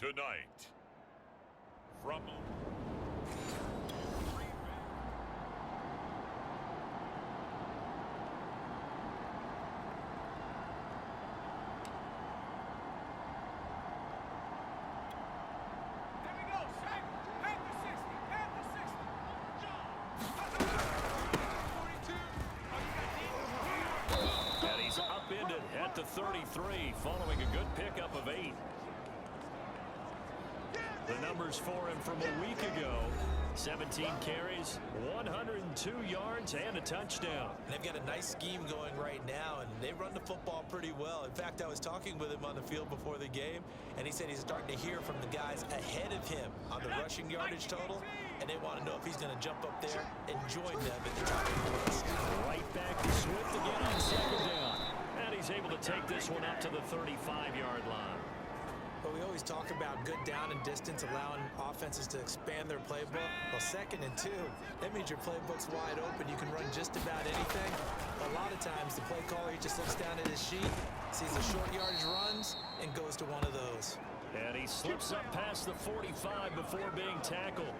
Tonight, from and he's upended at the 33 following a good pickup of 8. The numbers for him from a week ago: 17 carries, 102 yards, and a touchdown. They've got a nice scheme going right now, and they run the football pretty well. In fact, I was talking with him on the field before the game, and he said he's starting to hear from the guys ahead of him on the rushing yardage total, and they want to know if he's going to jump up there and join them at the top of the list. Right back to Swift again on second down. And he's able to take this one up to the 35-yard line. But we always talk about good down and distance, allowing offenses to expand their playbook. Well, 2nd and 2, that means your playbook's wide open. You can run just about anything. A lot of times, the play caller, he just looks down at his sheet, sees the short yardage runs, and goes to one of those. And he slips up past the 45 before being tackled.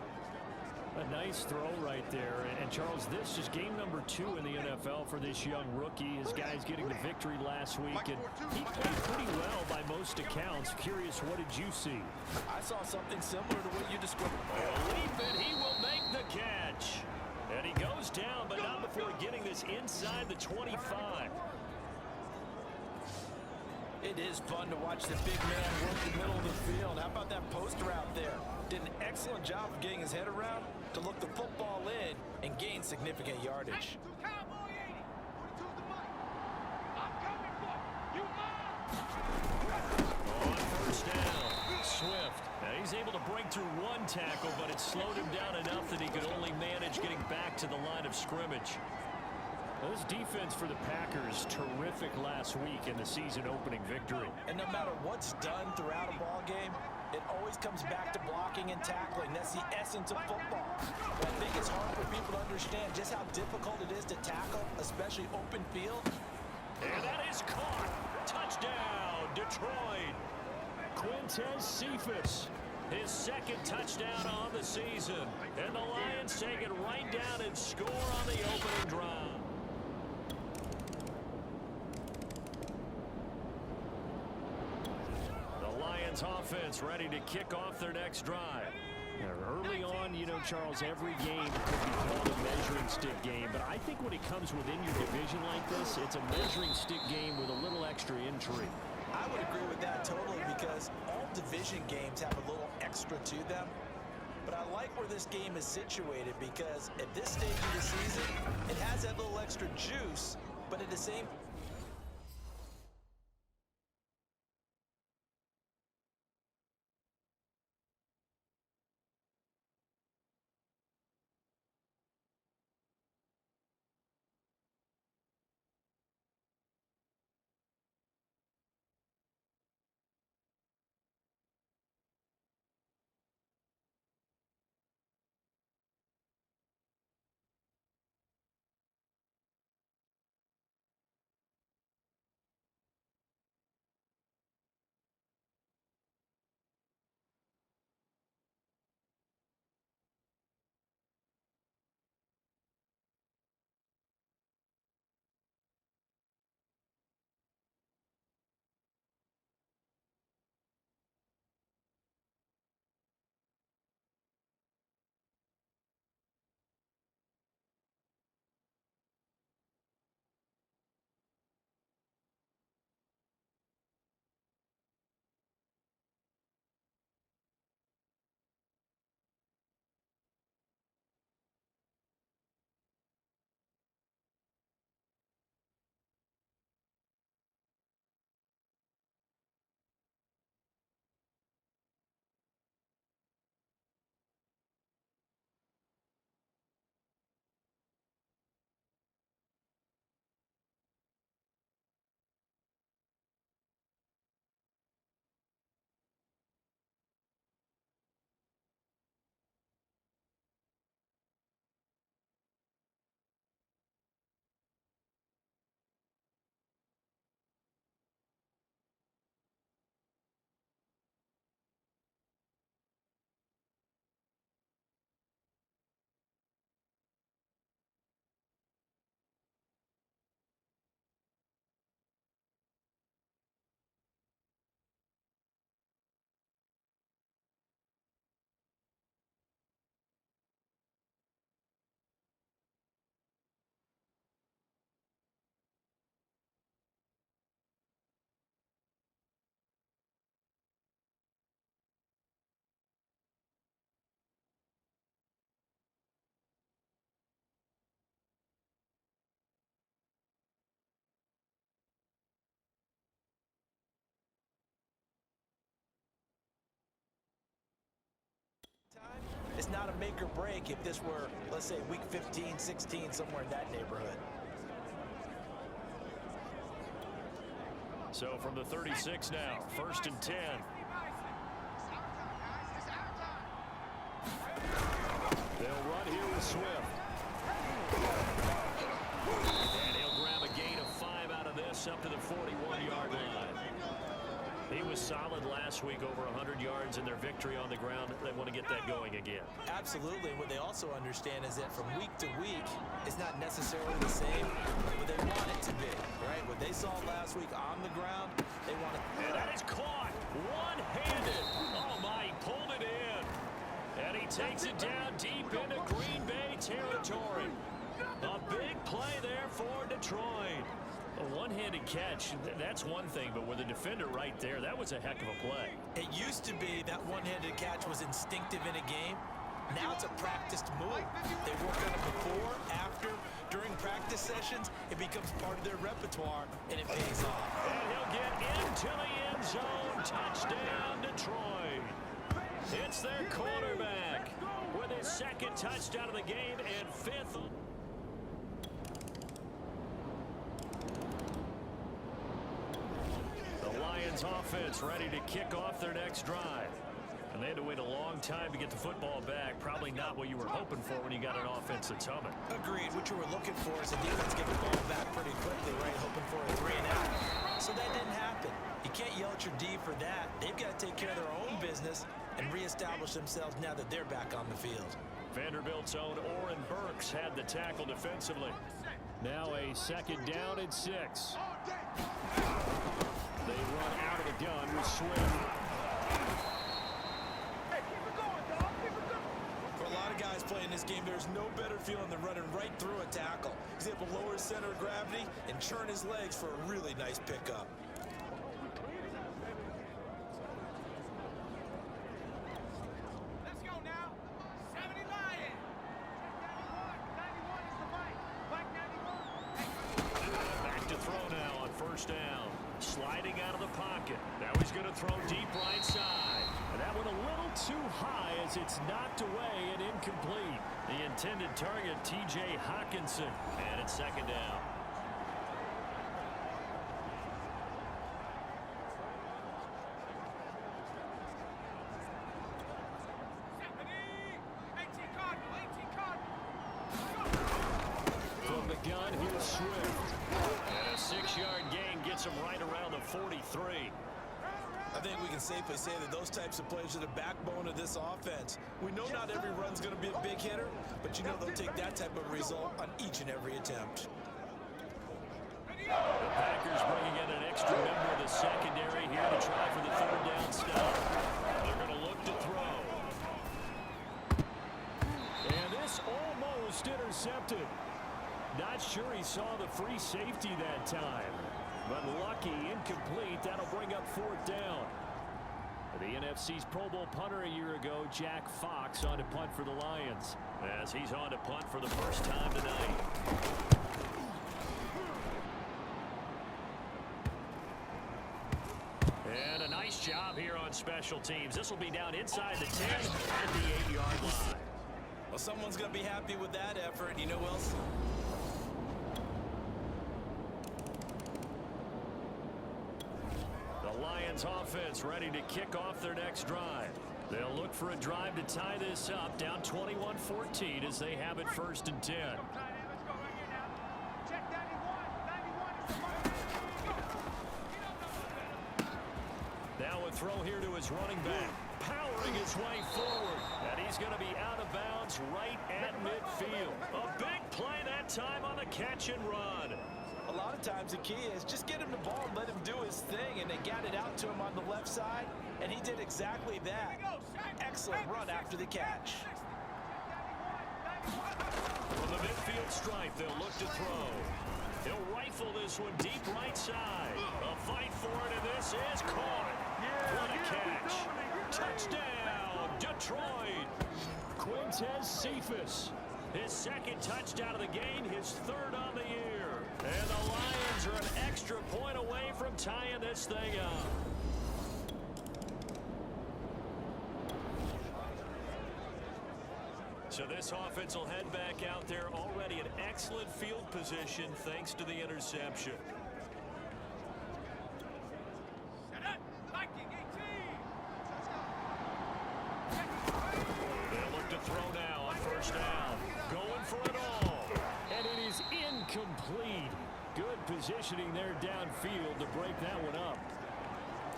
A nice throw right there. And Charles, this is game number 2 in the NFL for this young rookie. His guys getting the victory last week, and he played pretty well by most accounts. Curious, what did you see? I saw something similar to what you described. A leap, and he will make the catch. And he goes down, but not before getting this inside the 25. It is fun to watch the big man work the middle of the field. How about that post route there? Did an excellent job of getting his head around to look the football in and gain significant yardage. On first down, Swift. Now he's able to break through one tackle, but it slowed him down enough that he could only manage getting back to the line of scrimmage. Well, this defense for the Packers, terrific last week in the season-opening victory. And no matter what's done throughout a ball game, it always comes back to blocking and tackling. That's the essence of football. But I think it's hard for people to understand just how difficult it is to tackle, especially open field. And that is caught. Touchdown, Detroit. Quintez Cephas, his 2nd touchdown on the season. And the Lions take it right down and score on the opening drive. Offense ready to kick off their next drive. Early on, you know, Charles, every game could be called a measuring stick game, but I think when it comes within your division like this, it's a measuring stick game with a little extra intrigue. I would agree with that totally, because all division games have a little extra to them. But I like where this game is situated, because at this stage of the season, it has that little extra juice, but at the same not a make or break if this were, let's say, week 15, 16, somewhere in that neighborhood. So from the 36 now, 1st and 10. They'll run here with Swift. And he'll grab a gain of 5 out of this up to the 41-yard line. He was solid last week, over 100 yards in their victory on the ground. They want to get that going again. Absolutely. What they also understand is that from week to week, it's not necessarily the same, but they want it to be, right? What they saw last week on the ground, they want it. And that is caught one-handed. Oh, my, he pulled it in. And he takes it down deep into Green Bay territory. A big play there for Detroit. A one-handed catch, that's one thing, but with a defender right there, that was a heck of a play. It used to be that one-handed catch was instinctive in a game. Now it's a practiced move. They work on it before, after, during practice sessions. It becomes part of their repertoire, and it pays off. And he'll get into the end zone. Touchdown, Detroit. It's their quarterback with his 2nd touchdown of the game and 5th. Offense ready to kick off their next drive. And they had to wait a long time to get the football back. Probably not what you were hoping for when you got an offense that's humming. Agreed. What you were looking for is a defense get the ball back pretty quickly, right? Hoping for a 3 and out. So that didn't happen. You can't yell at your D for that. They've got to take care of their own business and reestablish themselves now that they're back on the field. Vanderbilt's own Oren Burks had the tackle defensively. Now a 2nd down and 6. They run out of the gun with Swift. For a lot of guys playing this game, there's no better feeling than running right through a tackle. He's able to lower his center of gravity and churn his legs for a really nice pickup. Let's go now. 70 Lions. 91 is the fight. Mike 91. Back to throw now on 1st down. Sliding out of the pocket. Now he's going to throw deep right side. And that one a little too high as it's knocked away and incomplete. The intended target, T.J. Hawkinson. And it's 2nd down. From the gun, here's Swift. And a 6-yard gain gets him right around the 43. I think we can safely say that those types of plays are the backbone of this offense. We know not every run's going to be a big hitter, but you know they'll take that type of result on each and every attempt. The Packers bringing in an extra member of the secondary here to try for the 3rd down stop. They're going to look to throw. And this almost intercepted. Not sure he saw the free safety that time. But lucky, incomplete. That'll bring up 4th down. The NFC's Pro Bowl punter a year ago, Jack Fox, on to punt for the Lions. As he's on to punt for the first time tonight. And a nice job here on special teams. This will be down inside the 10 at the 8-yard line. Well, someone's going to be happy with that effort. You know who else? Lions offense ready to kick off their next drive. They'll look for a drive to tie this up, down 21-14 as they have it 1st and 10. Now a throw here to his running back, powering his way forward, and he's going to be out of bounds right at midfield. A big play that time on the catch and run. A lot of times the key is just get him the ball and let him do his thing, and they got it out to him on the left side, and he did exactly that. Excellent run after the catch. From the midfield stripe, they'll look to throw. He'll rifle this one deep right side. A fight for it, and this is caught. What a catch. Touchdown, Detroit. Quintez Cephas. His 2nd touchdown of the game, his 3rd on the year. And the Lions are an extra point away from tying this thing up. So this offense will head back out there, already in excellent field position thanks to the interception. They'll look to throw now on first down. Going for it all. And it is incomplete. Good positioning there downfield to break that one up.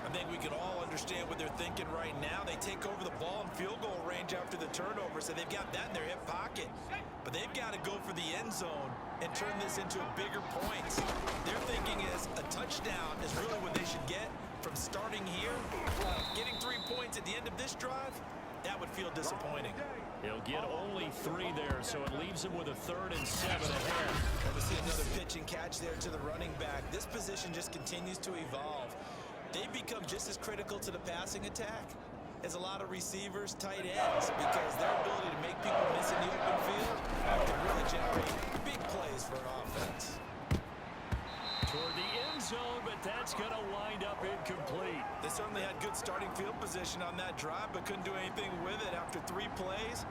I think we can all understand what they're thinking right now. They take over the ball in field goal range after the turnover, so they've got that in their hip pocket. But they've got to go for the end zone and turn this into a bigger points. Their thinking is a touchdown is really what they should get from starting here. Getting 3 points at the end of this drive, that would feel disappointing. He'll get only 3 there, so it leaves him with a 3rd and 7 ahead. And we see another pitch and catch there to the running back. This position just continues to evolve. They've become just as critical to the passing attack as a lot of receivers, tight ends, because their ability to make people miss in the open field can really generate big plays for an offense. Toward the end zone, but that's going to wind up incomplete. They certainly had good starting field position on that drive, but couldn't do anything with it after 3 plays.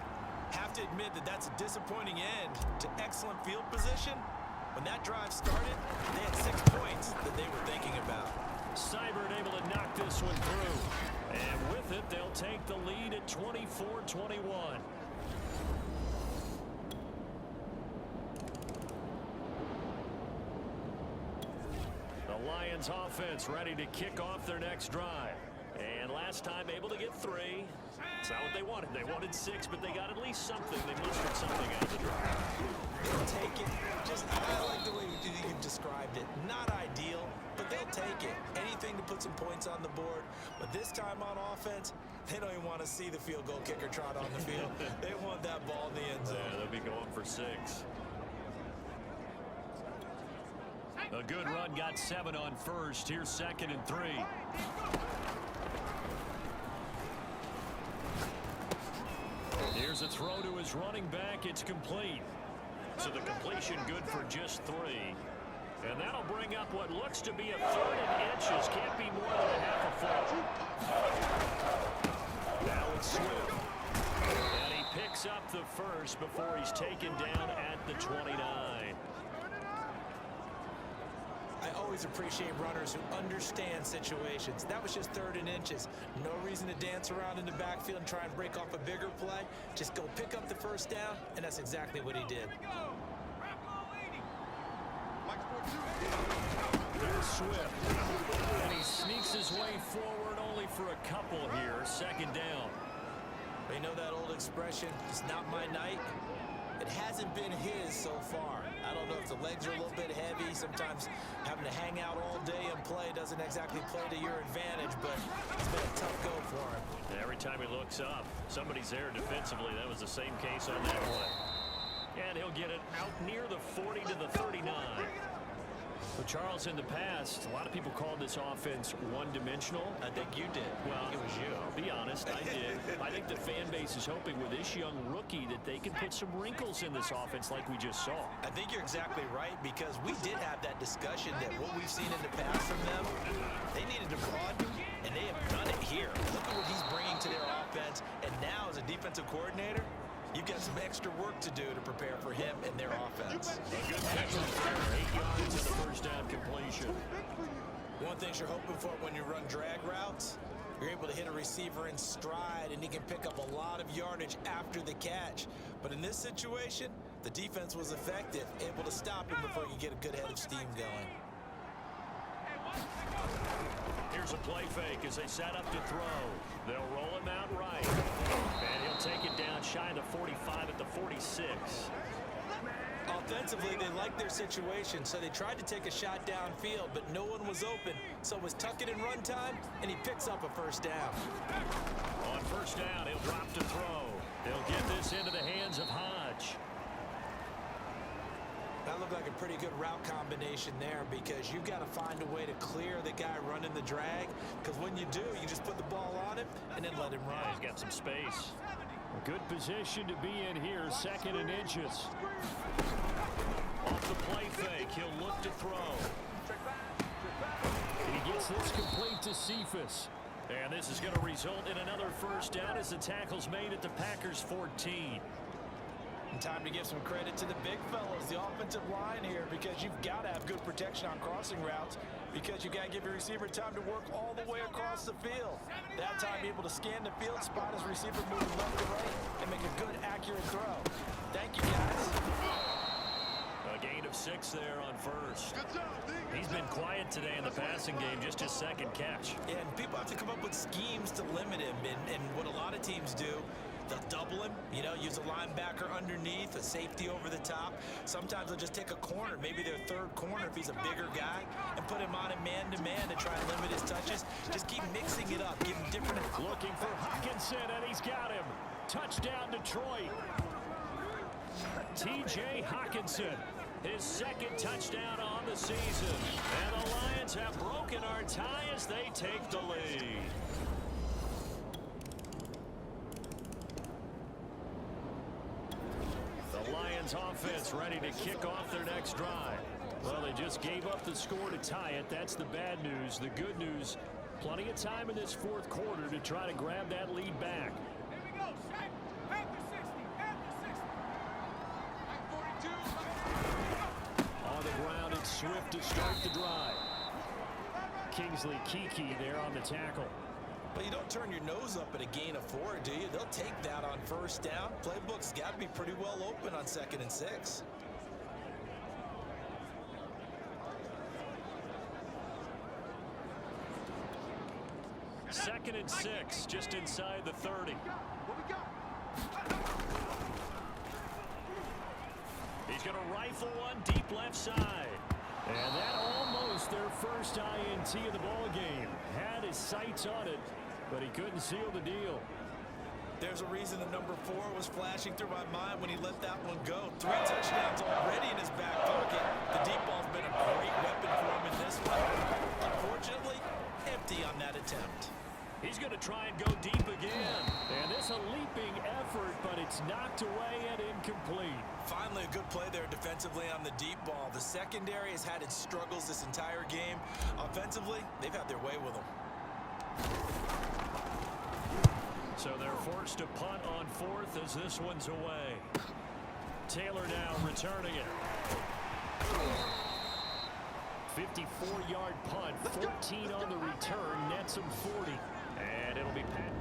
Have to admit that that's a disappointing end to excellent field position. When that drive started, they had 6 points that they were thinking about. Seibert able to knock this one through. And with it, they'll take the lead at 24-21. The Lions offense ready to kick off their next drive. And last time able to get 3. It's not what they wanted. They wanted 6, but they got at least something. They mustered something out of the drive. They'll take it. I like the way you've described it. Not ideal, but they'll take it. Anything to put some points on the board. But this time on offense, they don't even want to see the field goal kicker trot on the field. They want that ball in the end zone. Yeah, they'll be going for 6. A good run, got 7 on first. Here's 2nd and 3. Here's a throw to his running back. It's complete. So the completion good for just 3. And that'll bring up what looks to be a 3rd and inches. Can't be more than a half a foot. Now it's Swift. And he picks up the first before he's taken down at the 29. I always appreciate runners who understand situations. That was just 3rd and inches. No reason to dance around in the backfield and try and break off a bigger play. Just go pick up the first down, and that's exactly what he did. Here's Swift. And he sneaks his way forward only for a couple here. 2nd down. You know that old expression, it's not my night? It hasn't been his so far. I don't know if the legs are a little bit heavy. Sometimes having to hang out all day and play doesn't exactly play to your advantage, but it's been a tough go for him. Every time he looks up, somebody's there defensively. That was the same case on that play. And he'll get it out near the 40 to the 39. Well, Charles, in the past, a lot of people called this offense one-dimensional. I think you did. Well, it was you. I'll be honest, I did. I think the fan base is hoping with this young rookie that they can put some wrinkles in this offense like we just saw. I think you're exactly right, because we did have that discussion that what we've seen in the past from them, they needed to broaden, and they have done it here. Look at what he's bringing to their offense, and now as a defensive coordinator, you've got some extra work to do to prepare for him and their offense. A good catch there, 8 yards in the first down completion. One thing you're hoping for when you run drag routes, you're able to hit a receiver in stride, and he can pick up a lot of yardage after the catch. But in this situation, the defense was effective, able to stop him before you get a good head of steam going. Here's a play fake as they set up to throw. They'll roll him out right. And he'll take it down shy of the 45 at the 46. Offensively, they liked their situation, so they tried to take a shot downfield, but no one was open. So it was tuck it in run time, and he picks up a first down. On first down, he'll drop to throw. They'll get this into the hands of Hodge. That looked like a pretty good route combination there, because you've got to find a way to clear the guy running the drag, because when you do, you just put the ball on him and then let him run. Yeah, he's got some space. A good position to be in here, 2nd and inches. Off the play fake, he'll look to throw. He gets this complete to Cephas. And this is going to result in another first down as the tackle's made at the Packers' 14. And time to give some credit to the big fellas, the offensive line here, because you've got to have good protection on crossing routes, because you got to give your receiver time to work all the way across the field. That time, be able to scan the field, spot his receiver moving left to right, and make a good, accurate throw. Thank you, guys. A gain of 6 there on first. He's been quiet today in the passing game, just his second catch. Yeah, and people have to come up with schemes to limit him, and what a lot of teams do, they'll double him, you know, use a linebacker underneath, a safety over the top. Sometimes they'll just take a corner, maybe their third corner if he's a bigger guy, and put him on him man-to-man to try and limit his touches. Just keep mixing it up, give him different... Looking for Hockenson, and he's got him. Touchdown, Detroit. T.J. Hockenson, his second touchdown on the season. And the Lions have broken our tie as they take the lead. The Lions offense ready to kick off their next drive. Well, they just gave up the score to tie it. That's the bad news. The good news, plenty of time in this fourth quarter to try to grab that lead back. Here we go, Shaq. Back to 60. Back to 60. Back 42. On the ground, it's Swift to start the drive. Kingsley Kiki there on the tackle. But you don't turn your nose up at a gain of 4, do you? They'll take that on first down. Playbook's got to be pretty well open on 2nd and 6. Second and 6, just inside the 30. What we got? He's going to rifle one deep left side. And that almost their first INT of the ball game. Had his sights on it, but he couldn't seal the deal. There's a reason the number 4 was flashing through my mind when he let that one go. 3 touchdowns already in his back pocket. The deep ball's been a great weapon for him in this one. Unfortunately, empty on that attempt. He's going to try and go deep again. And this a leaping effort, but it's knocked away and incomplete. Finally, a good play there defensively on the deep ball. The secondary has had its struggles this entire game. Offensively, they've had their way with them. So they're forced to punt on 4th as this one's away. Taylor now returning it. 54-yard punt, 14 on the return, nets him 40. And it'll be Pat.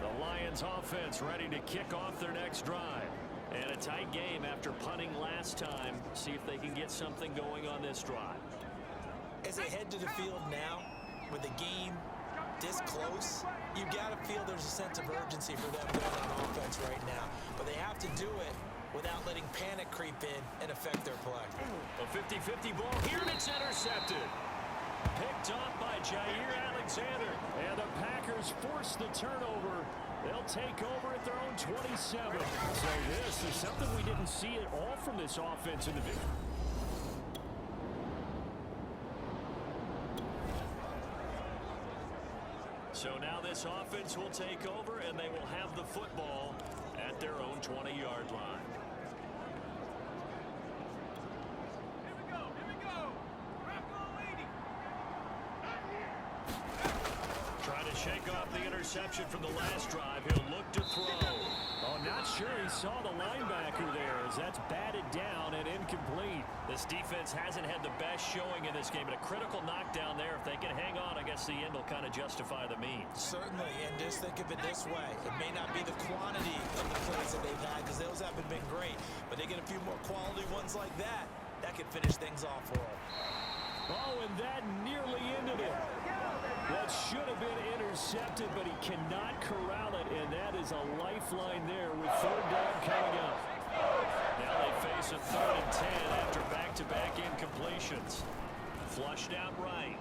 The Lions offense ready to kick off their next drive. And a tight game after punting last time. See if they can get something going on this drive. As they head to the field now, with the game this close, you got to feel there's a sense of urgency for them going on offense right now. But they have to do it without letting panic creep in and affect their play. A 50-50 ball here, and it's intercepted. Picked off by Jair Alexander. And the Packers force the turnover. They'll take over at their own 27. So this is something we didn't see at all from this offense in the video. So now this offense will take over, and they will have the football at their own 20-yard line. Here we go. Here we go. Rocco Lady. Trying to shake off the interception from the last drive. He'll look to throw. Oh, not sure he saw the linebacker there as that's batted down and incomplete. This defense hasn't had the best showing in this game, but a critical knockdown there. If they can hang on, I guess the end will kind of justify the means. Certainly, and just think of it this way. It may not be the quantity of the plays that they've had, because those haven't been great, but they get a few more quality ones like that, that could finish things off for them. Oh, and that nearly ended it. That should have been intercepted, but he cannot corral it, and that is a lifeline there with 3rd down coming up. Now they face a 3rd and 10 after back-to-back incompletions. Flushed out right.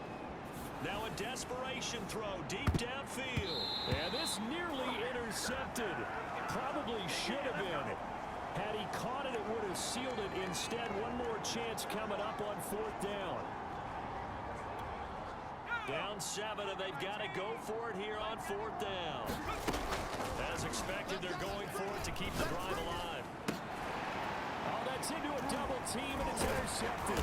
Now a desperation throw deep downfield. And this nearly intercepted. Probably should have been. Had he caught it, it would have sealed it. Instead, one more chance coming up on 4th down. Down 7, and they've got to go for it here on 4th down. As expected, they're going for it to keep the drive alive. Oh, that's into a double team, and it's intercepted.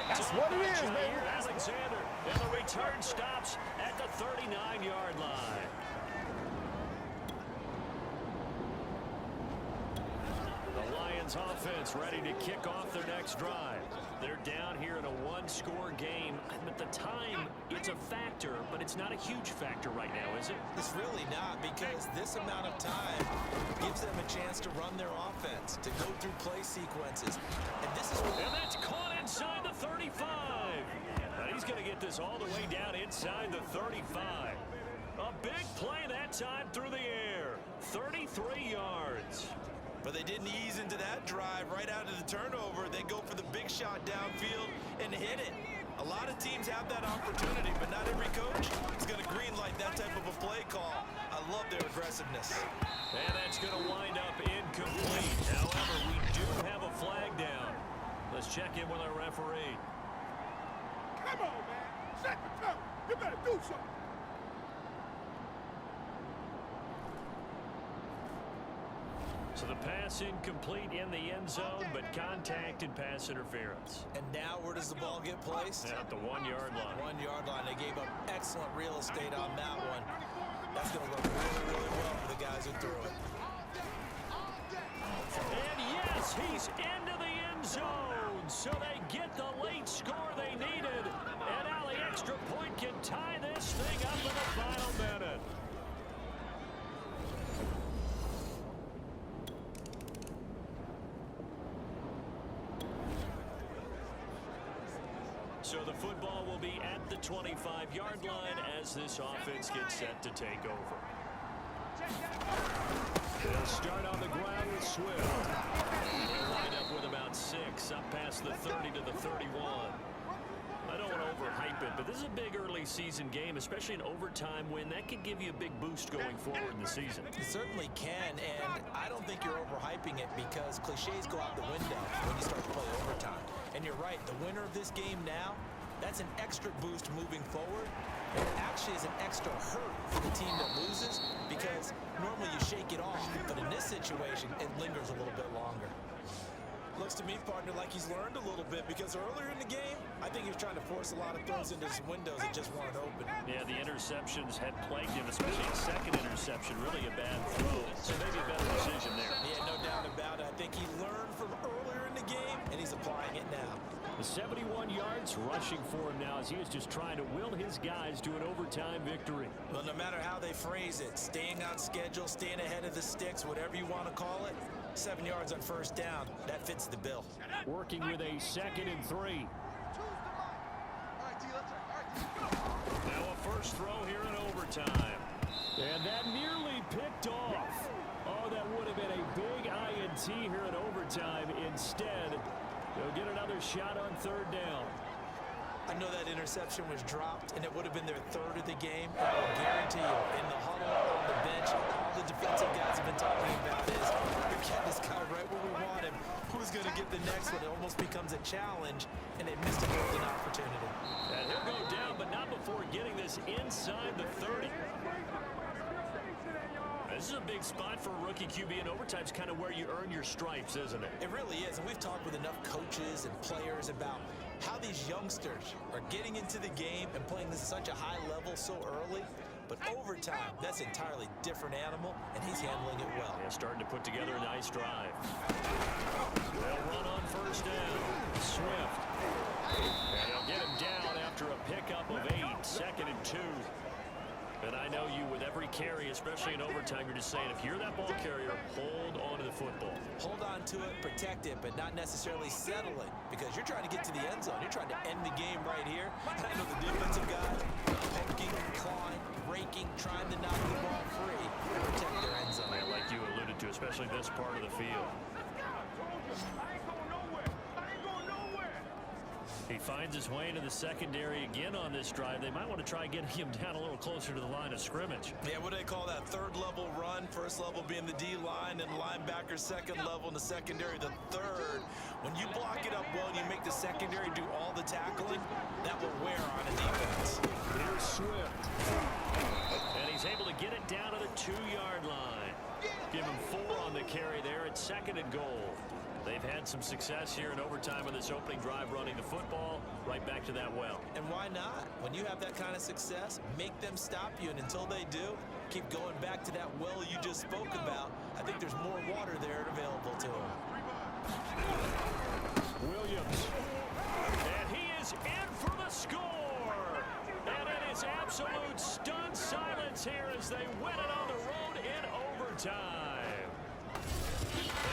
That's what it is, baby. Alexander, and the return. return stops at the 39-yard line. The Lions offense ready to kick off their next drive. They're down here in a one-score game. At the time, it's a factor, but it's not a huge factor right now, is it? It's really not, because this amount of time gives them a chance to run their offense, to go through play sequences. And this is what... And that's caught inside the 35. And he's going to get this all the way down inside the 35. A big play that time through the air. 33 yards. But they didn't ease into that drive right out of the turnover. They go for the big shot downfield and hit it. A lot of teams have that opportunity, but not every coach is going to greenlight that type of a play call. I love their aggressiveness. And that's going to wind up incomplete. However, we do have a flag down. Let's check in with our referee. Come on, man. Second time. You better do something. So the pass incomplete in the end zone, but contact and pass interference. And now where does the ball get placed? At the 1-yard line. 1-yard line. They gave up excellent real estate on that one. That's going to look really, really well for the guys who threw it. And yes, he's into the end zone. So they get the late score they needed. And now the extra point can tie this thing up in the final minute. So the football will be at the 25-yard line as this offense gets set to take over. They'll start on the ground with Swift. They'll wind up with about 6, up past the 30 to the 31. I don't want to overhype it, but this is a big early season game, especially an overtime win. That could give you a big boost going forward in the season. It certainly can, and I don't think you're overhyping it, because cliches go out the window when you start to play overtime. And you're right, the winner of this game now, that's an extra boost moving forward. It actually is an extra hurt for the team that loses, because normally you shake it off, but in this situation, it lingers a little bit longer. Looks to me, partner, like he's learned a little bit, because earlier in the game, I think he was trying to force a lot of throws into his windows that just weren't open. Yeah, the interceptions had plagued him, especially a second interception, really a bad throw. So maybe a better decision there. Yeah, no doubt about it. I think he learned from earlier in the game, and he's applying it now. The 71 yards rushing for him now as he is just trying to will his guys to an overtime victory. Well, no matter how they phrase it, staying on schedule, staying ahead of the sticks, whatever you want to call it, 7 yards on first down, that fits the bill. Working with a 2nd and 3. Now a first throw here in overtime. And that nearly picked off. Oh, that would have been a big INT here in overtime. Instead, they'll get another shot on 3rd down. I know that interception was dropped, and it would have been their 3rd of the game. And I will guarantee you, in the huddle, on the bench, all the defensive guys have been talking about is, we're getting this guy right where we want him. Who's going to get the next one? It almost becomes a challenge, and they missed a golden opportunity. And he'll go down, but not before getting this inside the 30. This is a big spot for a rookie QB, and overtime's kind of where you earn your stripes, isn't it? It really is, and we've talked with enough coaches and players about how these youngsters are getting into the game and playing this at such a high level so early. But overtime, that's an entirely different animal, and he's handling it well. Yeah, starting to put together a nice drive. They'll run on first down. Swift. And they'll get him down after a pickup of 8, 2nd and 2. And I know you, with every carry, especially in overtime, you're just saying, if you're that ball carrier, hold on to the football. Hold on to it, protect it, but not necessarily settle it, because you're trying to get to the end zone. You're trying to end the game right here. And I know the defensive guys poking, clawing, raking, trying to knock the ball free and protect their end zone. Man, like you alluded to, especially this part of the field. I ain't going nowhere. I ain't going nowhere. He finds his way into the secondary again on this drive. They might want to try getting him down a little closer to the line of scrimmage. Yeah, what do they call that? 3rd level run. 1st level being the D-line, and linebacker 2nd level, and the secondary the 3rd. When you block it up well and you make the secondary do all the tackling, that will wear on a defense. Here's Swift. And he's able to get it down to the 2-yard line. Give him 4 on the carry there at 2nd and goal. They've had some success here in overtime on this opening drive running the football right back to that well. And why not? When you have that kind of success, make them stop you, and until they do, keep going back to that well you just spoke about. I think there's more water there available to them. Williams. And he is in for the score. And it is absolute stunned silence here as they win it on the road in overtime.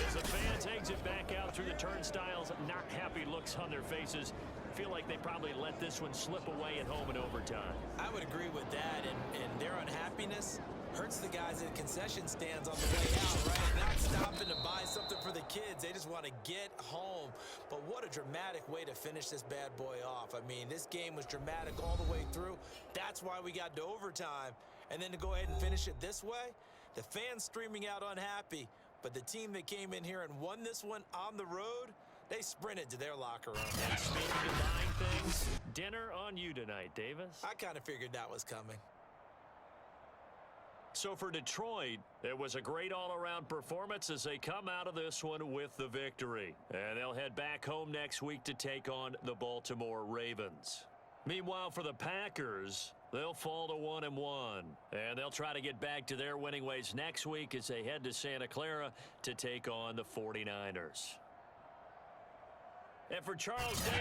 As the fans exit back out through the turnstiles, not happy looks on their faces. Feel like they probably let this one slip away at home in overtime. I would agree with that, and their unhappiness hurts the guys at concession stands on the way out, right? Not stopping to buy something for the kids. They just want to get home. But what a dramatic way to finish this bad boy off. I mean, this game was dramatic all the way through. That's why we got to overtime. And then to go ahead and finish it this way, the fans streaming out unhappy. But the team that came in here and won this one on the road, they sprinted to their locker room. And speaking of buying things, dinner on you tonight, Davis. I kind of figured that was coming. So for Detroit, it was a great all-around performance as they come out of this one with the victory. And they'll head back home next week to take on the Baltimore Ravens. Meanwhile, for the Packers, they'll fall to 1-1. And they'll try to get back to their winning ways next week as they head to Santa Clara to take on the 49ers. And for Charles Day,